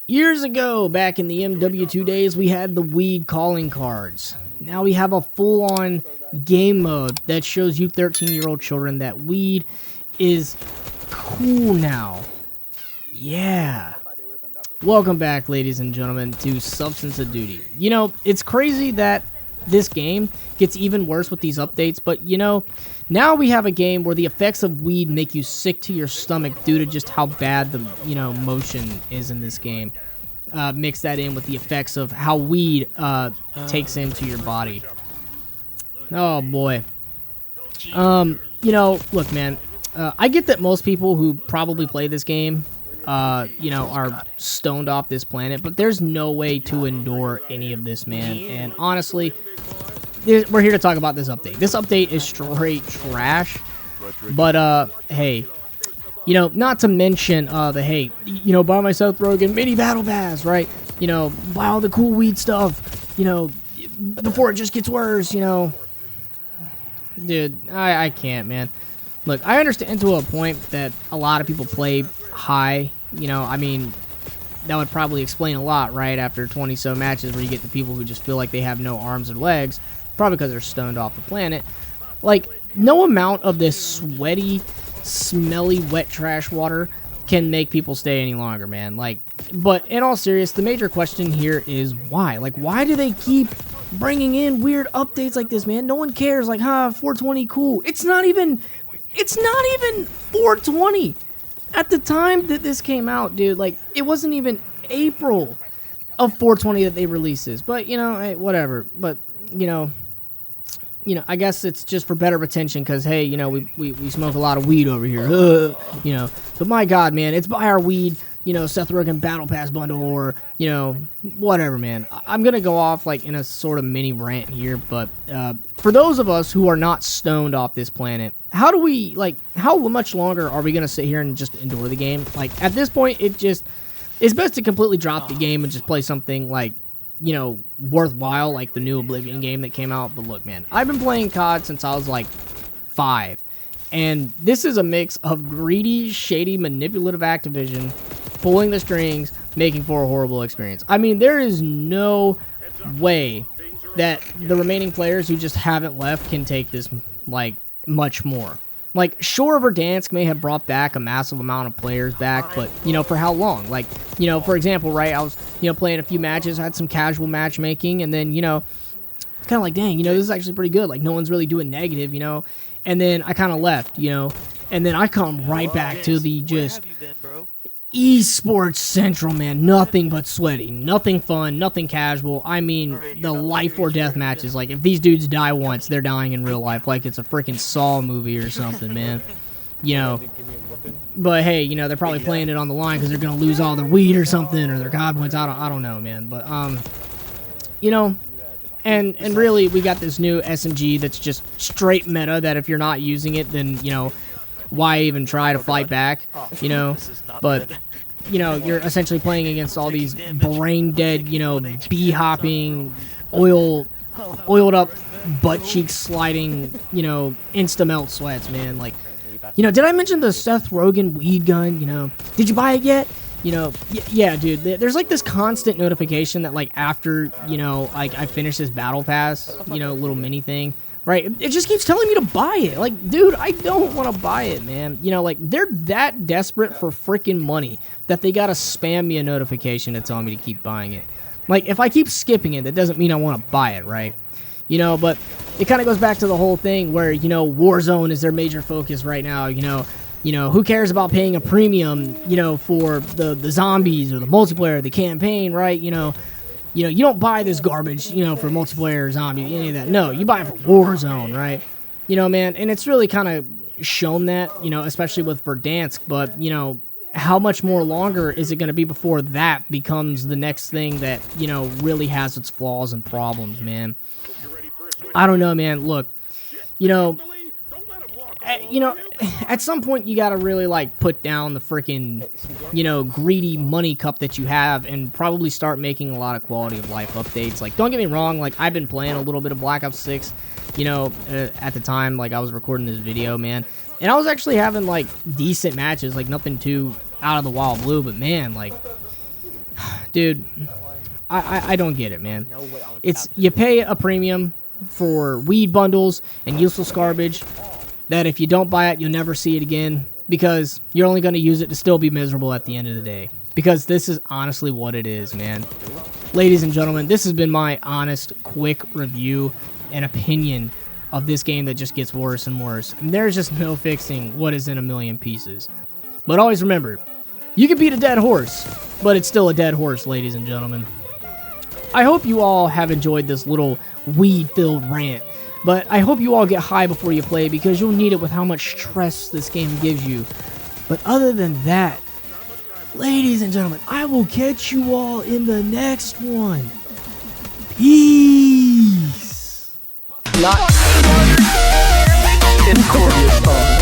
Years ago, back in the MW2 days, we had the weed calling cards. Now we have a full-on game mode that shows you 13-year-old children that weed is cool now. Yeah. Welcome back, ladies and gentlemen, to Substance of Duty. You know, it's crazy that this game gets even worse with these updates, but you know, now we have a game where the effects of weed make you sick to your stomach due to just how bad the, motion is in this game. Mix that in with the effects of how weed takes into your body. Oh boy. Look, man, I get that most people who probably play this game are stoned off this planet, but there's no way to endure any of this, man. And honestly, we're here to talk about this update. This update is straight trash, but hey, not to mention buy my Seth Rogen mini battle pass, right? Buy all the cool weed stuff, before it just gets worse, Dude, I can't, man. Look, I understand to a point that a lot of people play high, that would probably explain a lot, right? After 20-so matches where you get the people who just feel like they have no arms or legs, probably because they're stoned off the planet. Like, no amount of this sweaty, smelly, wet trash water can make people stay any longer, man. Like, but in all seriousness, the major question here is why? Like, why do they keep bringing in weird updates like this, man? No one cares. Like, 420, cool. It's not even 420. At the time that this came out, dude, like, it wasn't even April of 420 that they released this. But, hey, whatever. But, I guess it's just for better retention because, hey, we smoke a lot of weed over here. But my God, man, it's buy our weed, Seth Rogen Battle Pass bundle or, whatever, man. I'm going to go off, like, in a sort of mini rant here, but for those of us who are not stoned off this planet, how much longer are we going to sit here and just endure the game? Like, at this point, it's best to completely drop the game and just play something, like, worthwhile, like the new Oblivion game that came out. But look, man, I've been playing COD since I was, like, 5. And this is a mix of greedy, shady, manipulative Activision pulling the strings, making for a horrible experience. I mean, there is no way that the remaining players who just haven't left can take this, like, much more. Like, sure, Verdansk may have brought back a massive amount of players back, but, for how long? Like, for example, right, I was, playing a few matches, had some casual matchmaking, and then, kind of like, dang, this is actually pretty good. Like, no one's really doing negative, and then I kind of left, and then I come right back to the just esports central, man. Nothing but sweaty, nothing fun, nothing casual. I mean, the life or death matches. Like, if these dudes die once, they're dying in real life, like it's a freaking Saw movie or something, man. But hey, they're probably playing it on the line because they're gonna lose all their weed or something, or their COD points. I don't know, man. But and really, we got this new SMG that's just straight meta. That if you're not using it, then why even try to fight back? But you're essentially playing against all these brain dead, bee hopping, oiled up, butt cheek sliding, insta melt sweats, man. Like, did I mention the Seth Rogen weed gun? Did you buy it yet? Yeah, dude. There's like this constant notification that like after like I finish this battle pass, little mini thing. Right, it just keeps telling me to buy it. Like, dude, I don't want to buy it, man. Like, they're that desperate for freaking money that they gotta spam me a notification to tell me to keep buying it. Like, if I keep skipping it, that doesn't mean I want to buy it, right? But it kind of goes back to the whole thing where, Warzone is their major focus right now. Who cares about paying a premium, for the zombies or the multiplayer, the campaign, right? You don't buy this garbage, for multiplayer, zombie, any of that. No, you buy it for Warzone, right? Man, and it's really kind of shown that, especially with Verdansk, but, how much more longer is it going to be before that becomes the next thing that, really has its flaws and problems, man? I don't know, man. Look, at some point you gotta really like put down the freaking greedy money cup that you have and probably start making a lot of quality of life updates. Like, don't get me wrong, like I've been playing a little bit of Black Ops 6 at the time like I was recording this video, man, and I was actually having like decent matches, like nothing too out of the wild blue, but man, like Dude, I don't get it, man. It's, you pay a premium for weed bundles and useless garbage that if you don't buy it, you'll never see it again, because you're only going to use it to still be miserable at the end of the day. Because this is honestly what it is, man. Ladies and gentlemen, this has been my honest, quick review and opinion of this game that just gets worse and worse. And there's just no fixing what is in a million pieces. But always remember, you can beat a dead horse, but it's still a dead horse, ladies and gentlemen. I hope you all have enjoyed this little weed-filled rant, but I hope you all get high before you play, because you'll need it with how much stress this game gives you. But other than that, ladies and gentlemen, I will catch you all in the next one. Peace. Not in Corey's phone.